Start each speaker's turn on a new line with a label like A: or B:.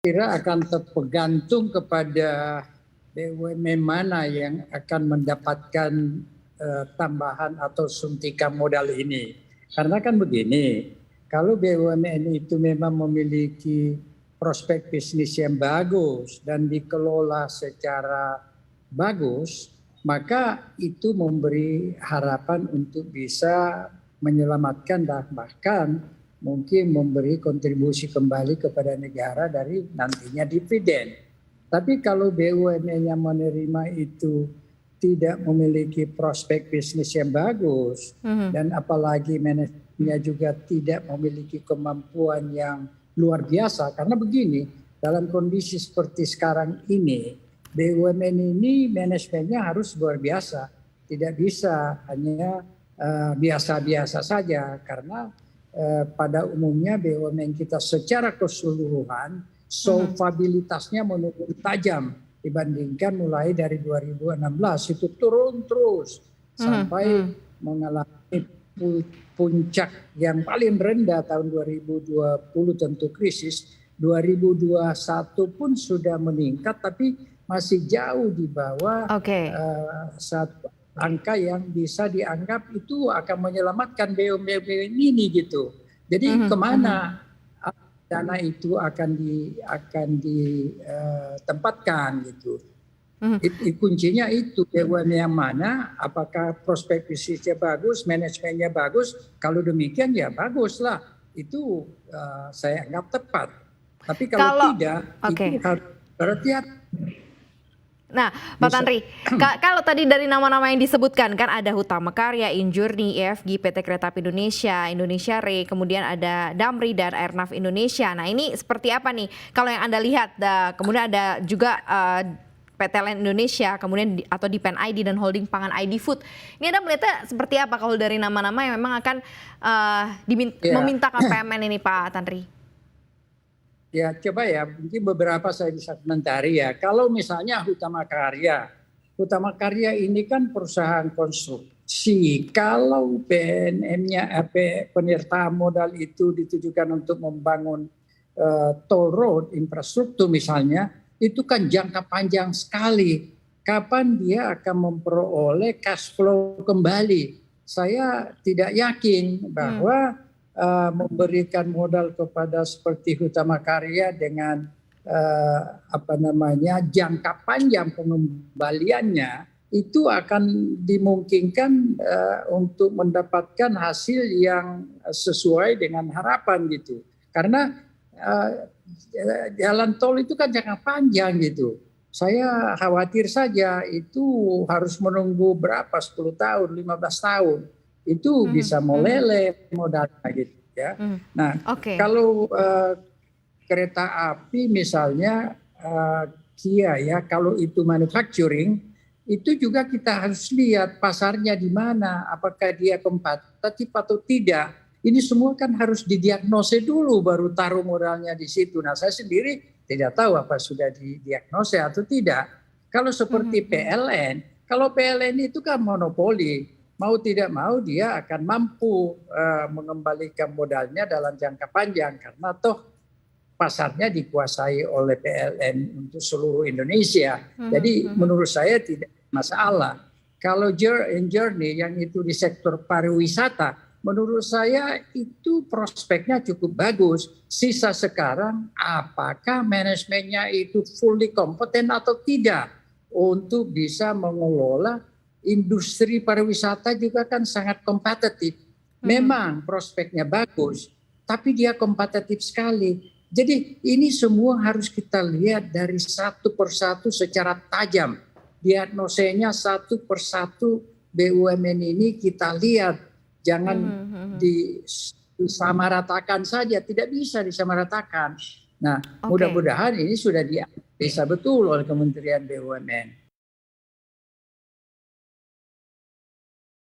A: kira akan tergantung kepada BUMN mana yang akan mendapatkan tambahan atau suntikan modal ini. Karena kan begini, kalau BUMN itu memang memiliki prospek bisnis yang bagus dan dikelola secara bagus, maka itu memberi harapan untuk bisa menyelamatkan dan bahkan mungkin memberi kontribusi kembali kepada negara dari nantinya dividen. Tapi kalau BUMN yang menerima itu tidak memiliki prospek bisnis yang bagus dan apalagi manajemennya juga tidak memiliki kemampuan yang luar biasa, karena begini, dalam kondisi seperti sekarang ini BUMN ini manajemennya harus luar biasa, tidak bisa hanya biasa-biasa saja, karena pada umumnya BUMN kita secara keseluruhan solvabilitasnya menurun tajam dibandingkan mulai dari 2016 itu turun terus sampai mengalami puncak yang paling rendah tahun 2020 tentu krisis, 2021 pun sudah meningkat tapi masih jauh di bawah satu angka yang bisa dianggap itu akan menyelamatkan BUMN ini gitu. Jadi kemana dana itu akan ditempatkan gitu. Kuncinya itu BUMN yang mana, apakah prospek bisnisnya bagus, manajemennya bagus. Kalau demikian ya baguslah, itu saya anggap tepat. Tapi kalau tidak, itu harus berhati-hati.
B: Nah, Pak Tanri, kalau tadi dari nama-nama yang disebutkan kan ada Hutama Karya, Injourney, EFG, PT Kereta Api Indonesia, Indonesia Rail, kemudian ada Damri dan Airnav Indonesia. Nah ini seperti apa nih kalau yang Anda lihat? Kemudian ada juga PT LN Indonesia, kemudian atau Dipen ID dan Holding Pangan ID Food. Ini Anda melihatnya seperti apa kalau dari nama-nama yang memang akan meminta KPMN ini, Pak Tanri?
A: Ya coba ya, mungkin beberapa saya bisa komentari ya. Kalau misalnya Hutama Karya ini kan perusahaan konstruksi. Kalau PNM-nya, penyertaan modal itu ditujukan untuk membangun toll road, infrastruktur misalnya, itu kan jangka panjang sekali. Kapan dia akan memperoleh cash flow kembali? Saya tidak yakin bahwa memberikan modal kepada seperti Hutama Karya dengan jangka panjang pengembaliannya itu akan dimungkinkan untuk mendapatkan hasil yang sesuai dengan harapan gitu. Karena jalan tol itu kan jangka panjang gitu. Saya khawatir saja itu harus menunggu berapa, 10 tahun, 15 tahun. Itu bisa meleleh modalnya gitu ya. Nah, kalau kereta api misalnya Kia ya, kalau itu manufacturing, itu juga kita harus lihat pasarnya di mana, apakah dia kompetitif atau tidak. Ini semua kan harus didiagnosis dulu baru taruh modalnya di situ. Nah, saya sendiri tidak tahu apa sudah didiagnosis atau tidak. Kalau seperti PLN, kalau PLN itu kan monopoli. Mau tidak mau dia akan mampu mengembalikan modalnya dalam jangka panjang karena toh pasarnya dikuasai oleh PLN untuk seluruh Indonesia. Jadi menurut saya tidak masalah. Kalau Journey yang itu di sektor pariwisata, menurut saya itu prospeknya cukup bagus. Sisa sekarang apakah manajemennya itu fully kompeten atau tidak untuk bisa mengelola industri pariwisata juga kan sangat kompetitif. Memang prospeknya bagus, tapi dia kompetitif sekali. Jadi ini semua harus kita lihat dari satu persatu secara tajam. Diagnosenya satu persatu BUMN ini kita lihat. Jangan disamaratakan saja, tidak bisa disamaratakan. Nah, mudah-mudahan ini sudah dianalisa betul oleh Kementerian BUMN.